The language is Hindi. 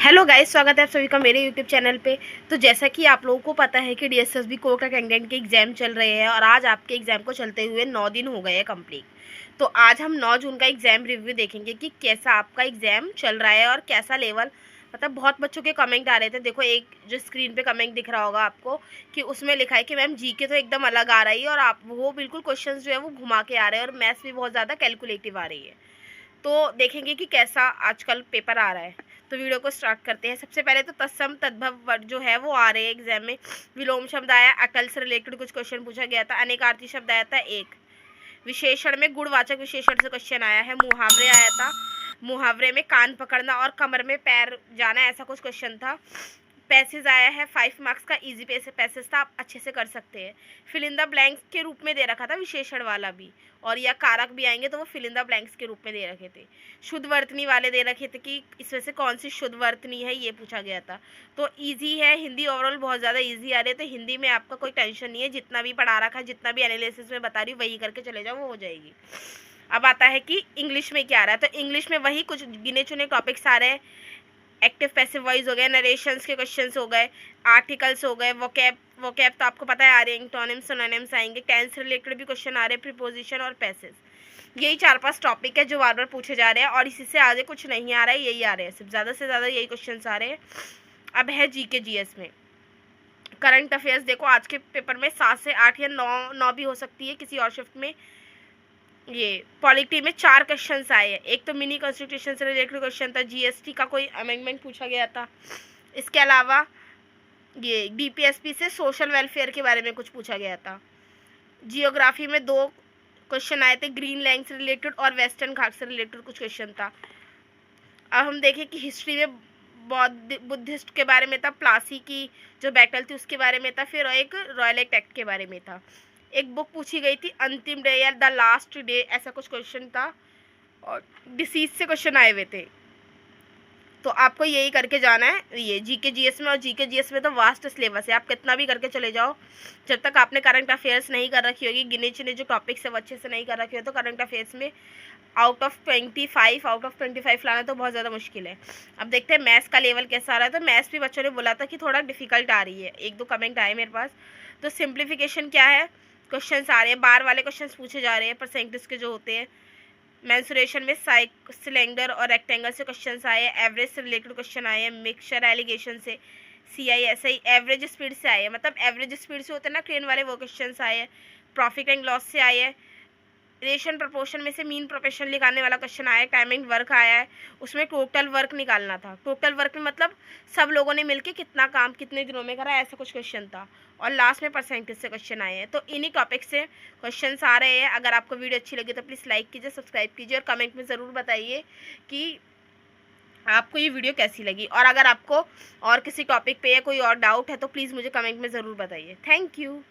हेलो गाइस, स्वागत है आप सभी का मेरे यूट्यूब चैनल पे। तो जैसा कि आप लोगों को पता है कि डीएसएसबी कोर का कैंडिडेट के एग्ज़ाम चल रहे हैं और आज आपके एग्ज़ाम को चलते हुए 9 दिन हो गए हैं कंप्लीट। तो आज हम 9 जून का एग्ज़ाम रिव्यू देखेंगे कि कैसा आपका एग्ज़ाम चल रहा है और कैसा लेवल। मतलब बहुत बच्चों के कमेंट आ रहे थे। देखो, एक जो स्क्रीन पे कमेंट दिख रहा होगा आपको कि उसमें लिखा है कि मैम जीके तो एकदम अलग आ रही है और आप वो बिल्कुल क्वेश्चन जो है वो घुमा के आ रहे हैं और मैथ्स भी बहुत ज़्यादा कैलकुलेटिव आ रही है। तो देखेंगे कि कैसा आजकल पेपर आ रहा है। तो वीडियो को स्टार्ट करते हैं। सबसे पहले तो तत्सम तद्भव वर्ड जो है वो आ रहे हैं एग्जाम में। विलोम शब्द आया, अकल से रिलेटेड कुछ क्वेश्चन पूछा गया था। अनेकार्थी शब्द आया था एक। विशेषण में गुणवाचक विशेषण से क्वेश्चन आया है। मुहावरे आया था। मुहावरे में कान पकड़ना और कमर में पैर जाना, ऐसा कुछ क्वेश्चन था। पैसेज आया है 5 मार्क्स का, इजी पैसेज था, आप अच्छे से कर सकते हैं। फिल इन द ब्लैंक्स के रूप में दे रखा था विशेषण वाला भी, और या कारक भी आएंगे तो वो फिल इन द ब्लैंक्स के रूप में दे रखे थे। शुद्ध वर्तनी वाले दे रखे थे कि इसमें से कौन सी शुद्ध वर्तनी है, ये पूछा गया था। तो इजी है। हिंदी ओवरऑल बहुत ज़्यादा इजी आ रही है, तो हिंदी में आपका कोई टेंशन नहीं है। जितना भी पढ़ा रखा है, जितना भी एनालिसिस में बता रही हूँ वही करके चले जाओ, वो हो जाएगी। अब आता है कि इंग्लिश में क्या आ रहा है। तो इंग्लिश में वही कुछ गिने चुने टॉपिक्स आ रहे हैं। एक्टिव पैसिव वॉइस हो गए, नरेशंस के क्वेश्चंस हो गए, आर्टिकल्स हो गए, वोकैब तो आपको पता है आ रहे हैं, टोनिम्स सिनोनिम्स आएंगे, टेंस रिलेटेड भी क्वेश्चन आ रहे हैं, प्रीपोजिशन और पैसेज। यही 4-5 टॉपिक है जो बार बार पूछे जा रहे हैं और इसी से आगे कुछ नहीं आ रहा है, यही आ रहे हैं सिर्फ, ज़्यादा से ज़्यादा यही क्वेश्चन आ रहे हैं। अब है जीके जीएस में करंट अफेयर्स। देखो, आज के पेपर में 7 से 8 या 9 भी हो सकती है किसी और शिफ्ट में। ये पॉलिटी में 4 क्वेश्चंस आए हैं। एक तो मिनी कॉन्स्टिट्यूशन से रिलेटेड क्वेश्चन था, जीएसटी का कोई अमेंडमेंट पूछा गया था। इसके अलावा ये डीपीएसपी से सोशल वेलफेयर के बारे में कुछ पूछा गया था। जियोग्राफी में 2 क्वेश्चन आए थे, ग्रीन लैंड से रिलेटेड और वेस्टर्न घाट से रिलेटेड कुछ क्वेश्चन था। अब हम देखें कि हिस्ट्री में बुद्धिस्ट के बारे में था, प्लासी की जो बैटल थी उसके बारे में था, फिर एक रॉयल एक्ट के बारे में था। एक बुक पूछी गई थी, अंतिम डे या द लास्ट डे, ऐसा कुछ क्वेश्चन था, और डिसीज से क्वेश्चन आए हुए थे। तो आपको यही करके जाना है ये जीके जीएस में। और जीके जीएस में तो वास्ट सिलेबस है, आप कितना भी करके चले जाओ। जब तक आपने करंट अफेयर्स नहीं कर रखी होगी, गिने चुने जो टॉपिक्स है वो अच्छे से नहीं कर रखे हो, तो करंट अफेयर्स में आउट ऑफ 25 लाना तो बहुत ज़्यादा मुश्किल है। अब देखते हैं मैथ्स का लेवल कैसा आ रहा है। तो मैथ्स भी बच्चों ने बोला था कि थोड़ा डिफिकल्ट आ रही है, 1-2 कमेंट आए मेरे पास। तो सिंप्लीफिकेशन क्या है, क्वेश्चन आ रहे हैं, बार वाले क्वेश्चन पूछे जा रहे हैं, परसेंटेज के जो होते हैं। मेंसुरेशन में सिलेंडर और रेक्टेंगल से क्वेश्चन आए हैं। एवरेज से रिलेटेड क्वेश्चन आए हैं। मिक्सचर एलिगेशन से, CISI एवरेज स्पीड से आए हैं, मतलब एवरेज स्पीड से होते हैं ना ट्रेन वाले, वो क्वेश्चन आए हैं। प्रॉफिट एंड लॉस से आए हैं। रेशन प्रपोर्शन में से मीन प्रोपोर्शन निकालने वाला क्वेश्चन आया है। टाइमिंग वर्क आया है, उसमें टोटल वर्क निकालना था। टोटल वर्क में मतलब सब लोगों ने मिलके कितना काम कितने दिनों में करा, ऐसा कुछ क्वेश्चन था। और लास्ट में परसेंटेज से क्वेश्चन आए हैं। तो इन्हीं टॉपिक से क्वेश्चंस आ रहे हैं। अगर आपको वीडियो अच्छी लगी तो प्लीज़ लाइक कीजिए, सब्सक्राइब कीजिए और कमेंट में ज़रूर बताइए कि आपको ये वीडियो कैसी लगी। और अगर आपको और किसी टॉपिक पे या कोई और डाउट है तो प्लीज़ मुझे कमेंट में ज़रूर बताइए। Thank you.